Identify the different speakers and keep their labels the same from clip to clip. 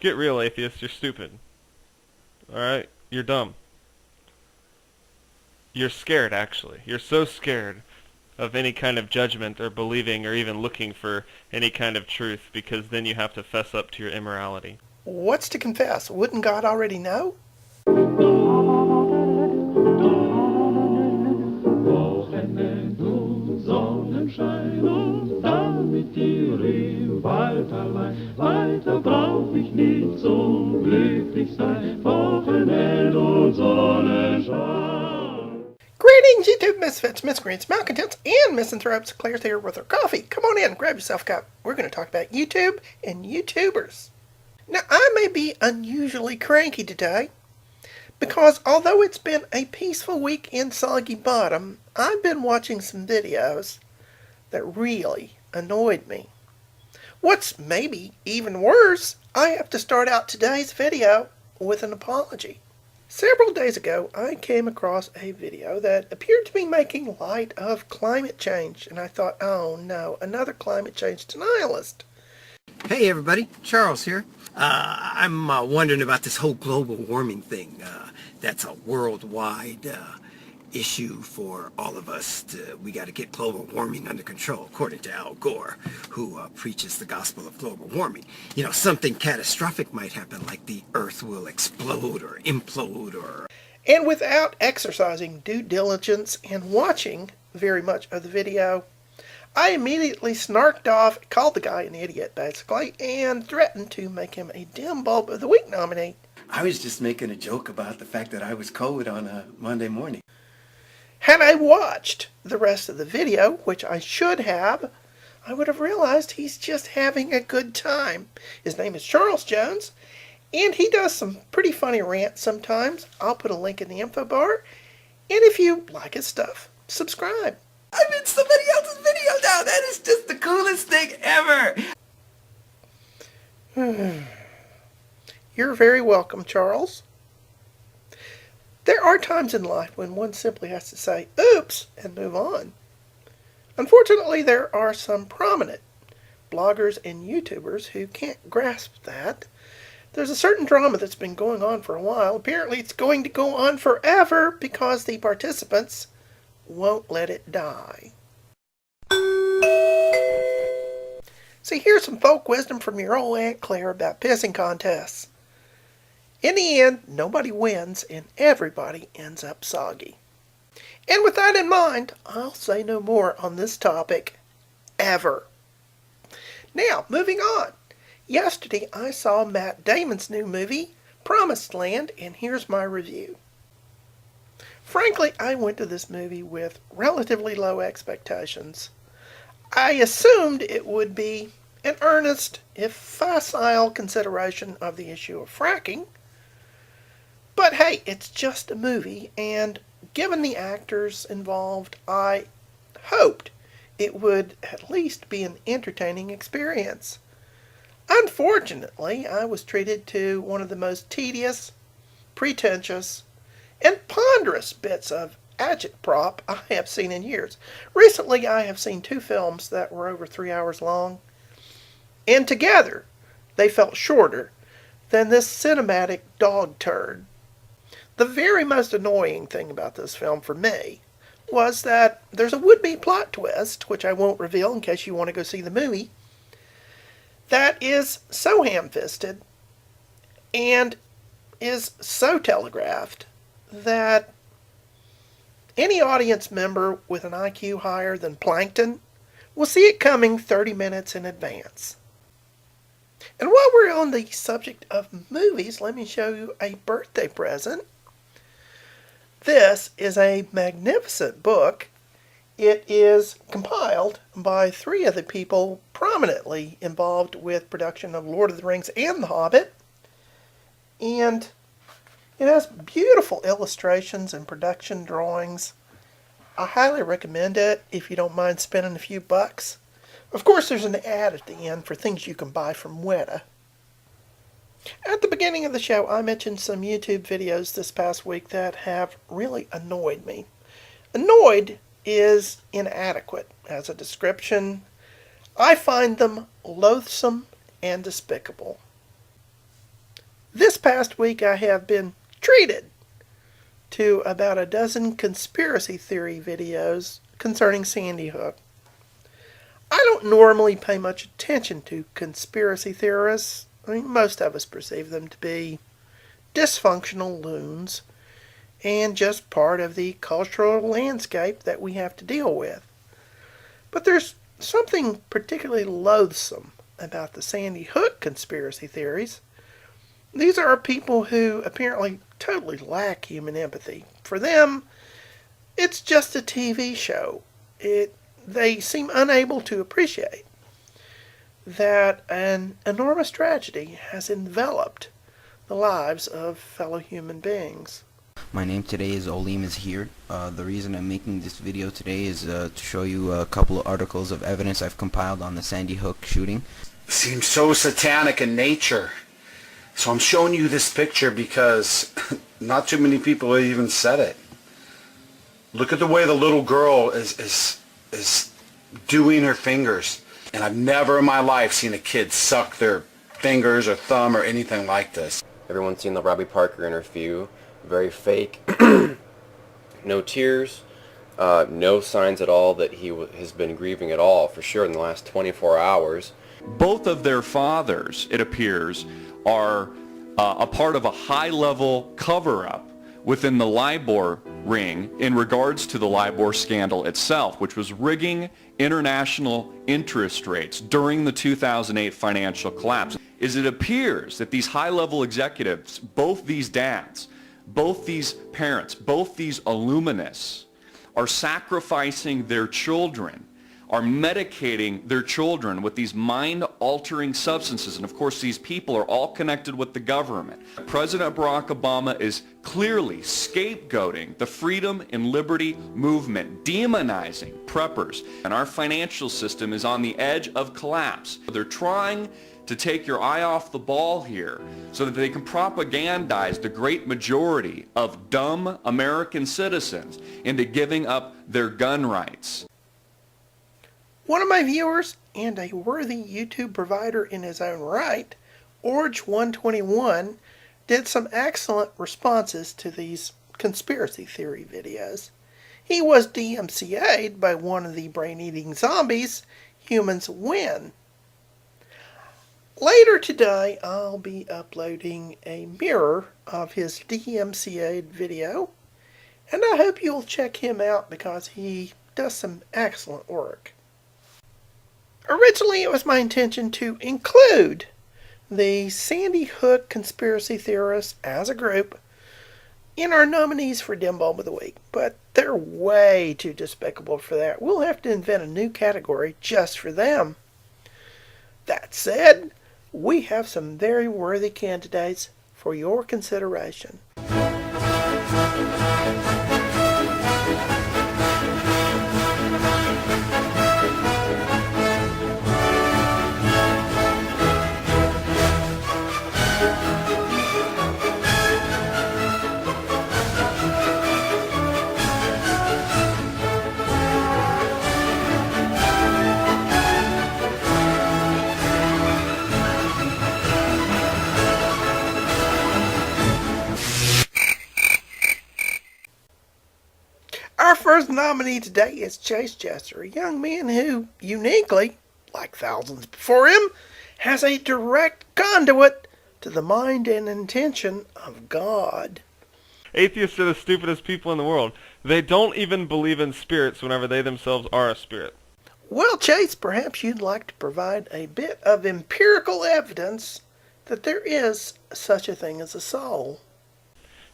Speaker 1: Get real, atheist. You're stupid. Alright? You're dumb. You're scared, actually. You're so scared of any kind of judgment or believing or even looking for any kind of truth because then you have to fess up to your immorality.
Speaker 2: What's to confess? Wouldn't God already know?
Speaker 3: Wochenend und Sonnenschein und damit die Ruhe weiter allein. Weiter brauch ich nicht so glücklich sein. Wochenend und Sonnenschein.
Speaker 2: Greetings, YouTube misfits, miscreants, malcontents, and misanthropes. Claire's here with her coffee. Come on in, grab yourself a cup. We're going to talk about YouTube and YouTubers. Now, I may be unusually cranky today because although it's been a peaceful week in Soggy Bottom, I've been watching some videos that really annoyed me. What's maybe even worse, I have to start out today's video with an apology. Several days ago, I came across a video that appeared to be making light of climate change, and I thought, oh no, another climate change denialist.
Speaker 4: Hey everybody, Charles here. I'm wondering about this whole global warming thing. That's a worldwide issue for all of us. We got to get global warming under control, according to Al Gore, who preaches the gospel of global warming. You know, something catastrophic might happen, like the earth will explode or implode or...
Speaker 2: And without exercising due diligence and watching very much of the video, I immediately snarked off, called the guy an idiot basically, and threatened to make him a Dim Bulb of the Week nominee.
Speaker 5: I was just making a joke about the fact that I was cold on a Monday morning.
Speaker 2: Had I watched the rest of the video, which I should have, I would have realized he's just having a good time. His name is Charles Jones, and he does some pretty funny rants sometimes. I'll put a link in the info bar, and if you like his stuff, subscribe.
Speaker 5: I'm in somebody else's video now. That is just the coolest thing ever.
Speaker 2: You're very welcome, Charles. There are times in life when one simply has to say, oops, and move on. Unfortunately, there are some prominent bloggers and YouTubers who can't grasp that. There's a certain drama that's been going on for a while. Apparently, it's going to go on forever because the participants won't let it die. See, here's some folk wisdom from your old Aunt Claire about pissing contests. In the end, nobody wins and everybody ends up soggy. And with that in mind, I'll say no more on this topic ever. Now, moving on. Yesterday, I saw Matt Damon's new movie, Promised Land, and here's my review. Frankly, I went to this movie with relatively low expectations. I assumed it would be an earnest, if facile, consideration of the issue of fracking. But hey, it's just a movie, and given the actors involved, I hoped it would at least be an entertaining experience. Unfortunately, I was treated to one of the most tedious, pretentious, and ponderous bits of agitprop I have seen in years. Recently, I have seen two films that were over 3 hours long, and together they felt shorter than this cinematic dog turd. The very most annoying thing about this film for me was that there's a would-be plot twist, which I won't reveal in case you want to go see the movie, that is so ham-fisted and is so telegraphed that any audience member with an IQ higher than Plankton will see it coming 30 minutes in advance. And while we're on the subject of movies, let me show you a birthday present. This is a magnificent book. It is compiled by three of the people prominently involved with production of Lord of the Rings and The Hobbit. And it has beautiful illustrations and production drawings. I highly recommend it if you don't mind spending a few bucks. Of course, there's an ad at the end for things you can buy from Weta. At the beginning of the show, I mentioned some YouTube videos this past week that have really annoyed me. Annoyed is inadequate as a description. I find them loathsome and despicable. This past week I have been treated to about a dozen conspiracy theory videos concerning Sandy Hook. I don't normally pay much attention to conspiracy theorists. I mean, most of us perceive them to be dysfunctional loons and just part of the cultural landscape that we have to deal with. But there's something particularly loathsome about the Sandy Hook conspiracy theories. These are people who apparently totally lack human empathy. For them, it's just a TV show. They seem unable to appreciate that an enormous tragedy has enveloped the lives of fellow human beings.
Speaker 6: My name today is Olim is here. The reason I'm making this video today is to show you a couple of articles of evidence I've compiled on the Sandy Hook shooting.
Speaker 7: Seems so satanic in nature. So I'm showing you this picture because not too many people have even said it. Look at the way the little girl is doing her fingers. And I've never in my life seen a kid suck their fingers or thumb or anything like this.
Speaker 8: Everyone's seen the Robbie Parker interview. Very fake. No tears. No signs at all that he has been grieving at all, for sure, in the last 24 hours.
Speaker 9: Both of their fathers, it appears, are a part of a high-level cover-up within the LIBOR ring in regards to the LIBOR scandal itself, which was rigging international interest rates during the 2008 financial collapse. It appears that these high-level executives, both these dads, both these parents, both these illuminists, are sacrificing their children, are medicating their children with these mind-altering substances. And of course, these people are all connected with the government. President Barack Obama is clearly scapegoating the freedom and liberty movement, demonizing preppers. And our financial system is on the edge of collapse. They're trying to take your eye off the ball here so that they can propagandize the great majority of dumb American citizens into giving up their gun rights.
Speaker 2: One of my viewers, and a worthy YouTube provider in his own right, Orge121, did some excellent responses to these conspiracy theory videos. He was DMCA'd by one of the brain-eating zombies, Humans Win. Later today, I'll be uploading a mirror of his DMCA'd video, and I hope you'll check him out because he does some excellent work. Originally, it was my intention to include the Sandy Hook conspiracy theorists as a group in our nominees for Dim Bulb of the Week, but they're way too despicable for that. We'll have to invent a new category just for them. That said, we have some very worthy candidates for your consideration. Our first nominee today is Chase Jester, a young man who, uniquely, like thousands before him, has a direct conduit to the mind and intention of God.
Speaker 1: Atheists are the stupidest people in the world. They don't even believe in spirits whenever they themselves are a spirit.
Speaker 2: Well, Chase, perhaps you'd like to provide a bit of empirical evidence that there is such a thing as a soul.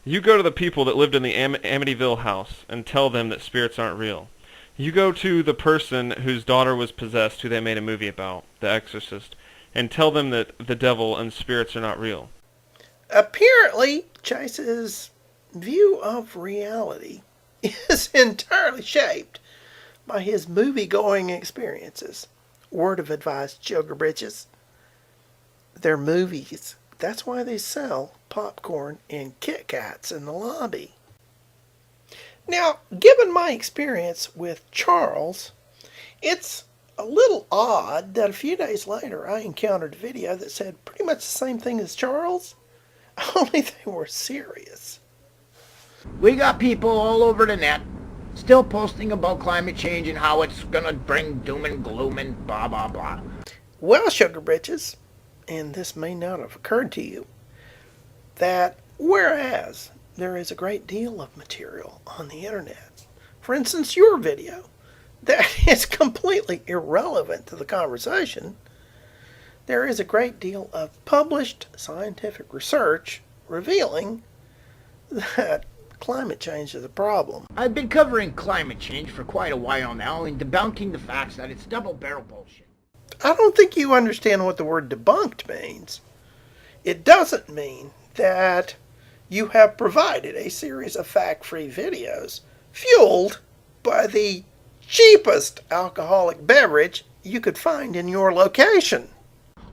Speaker 1: You go to the people that lived in the Amityville house and tell them that spirits aren't real. You go to the person whose daughter was possessed, who they made a movie about, The Exorcist, and tell them that the devil and spirits are not real.
Speaker 2: Apparently, Chase's view of reality is entirely shaped by his movie-going experiences. Word of advice, sugar britches. They're movies. That's why they sell popcorn and Kit Kats in the lobby. Now, given my experience with Charles, it's a little odd that a few days later I encountered a video that said pretty much the same thing as Charles, only they were serious.
Speaker 10: We got people all over the net still posting about climate change and how it's gonna bring doom and gloom and blah blah blah.
Speaker 2: Well, sugar britches, and this may not have occurred to you, that whereas there is a great deal of material on the internet, for instance your video, that is completely irrelevant to the conversation, there is a great deal of published scientific research revealing that climate change is a problem.
Speaker 10: I've been covering climate change for quite a while now and debunking the facts that it's double-barrel bullshit.
Speaker 2: I don't think you understand what the word debunked means. It doesn't mean that you have provided a series of fact-free videos fueled by the cheapest alcoholic beverage you could find in your location.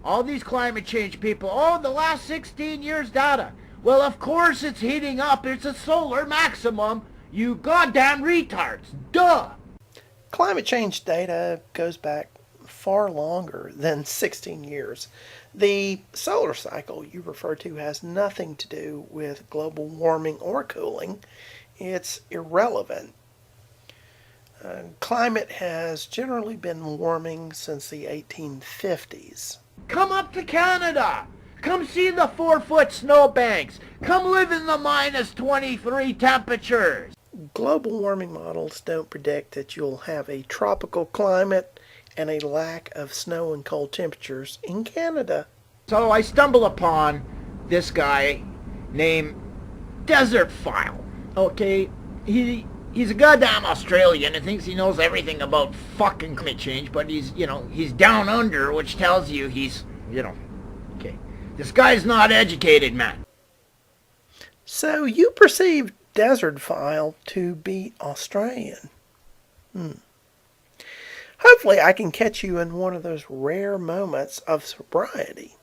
Speaker 10: All these climate change people, oh, the last 16 years data. Well, of course it's heating up. It's a solar maximum. You goddamn retards. Duh!
Speaker 2: Climate change data goes back far longer than 16 years. The solar cycle you refer to has nothing to do with global warming or cooling. It's irrelevant. Climate has generally been warming since the 1850s.
Speaker 10: Come up to Canada. Come see the 4-foot snowbanks. Come live in the minus 23 temperatures.
Speaker 2: Global warming models don't predict that you'll have a tropical climate and a lack of snow and cold temperatures in Canada.
Speaker 10: So I stumble upon this guy named Desert File. Okay, he's a goddamn Australian and thinks he knows everything about fucking climate change, but he's down under, which tells you he's, okay. This guy's not educated, man.
Speaker 2: So you perceive Desert File to be Australian. Hopefully I can catch you in one of those rare moments of sobriety,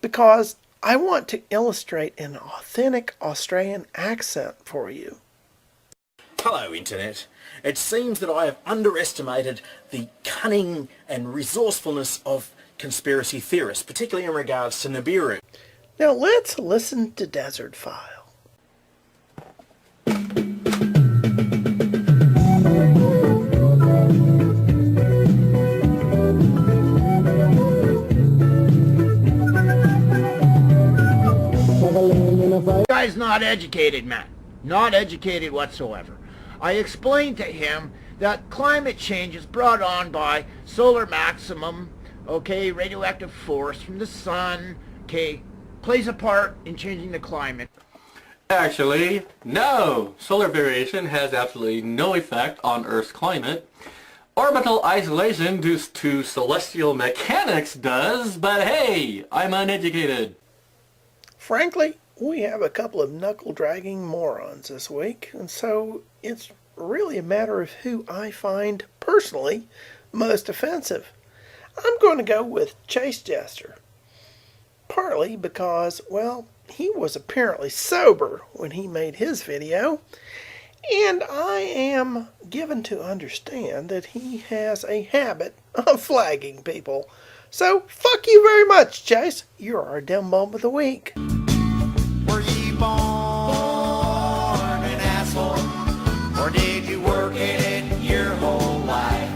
Speaker 2: because I want to illustrate an authentic Australian accent for you.
Speaker 11: Hello, Internet. It seems that I have underestimated the cunning and resourcefulness of conspiracy theorists, particularly in regards to Nibiru.
Speaker 2: Now let's listen to Desert File.
Speaker 10: This guy's not educated, man. Not educated whatsoever. I explained to him that climate change is brought on by solar maximum, okay, radioactive force from the sun, okay, plays a part in changing the climate.
Speaker 12: Actually, no. Solar variation has absolutely no effect on Earth's climate. Orbital isolation due to celestial mechanics does, but hey, I'm uneducated.
Speaker 2: Frankly, we have a couple of knuckle-dragging morons this week, and so it's really a matter of who I find personally most offensive. I'm going to go with Chase Jester. Partly because, well, he was apparently sober when he made his video, and I am given to understand that he has a habit of flagging people. So, fuck you very much, Chase. You're our dumb bomb of the week.
Speaker 13: Were you born an asshole, or did you work in it your whole life?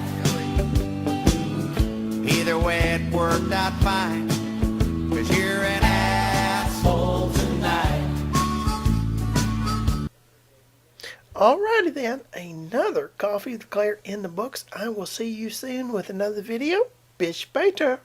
Speaker 13: Either way, it worked out fine, 'cause you're an asshole tonight.
Speaker 2: Alrighty then, another Coffee with Claire in the books. I will see you soon with another video. Bis später.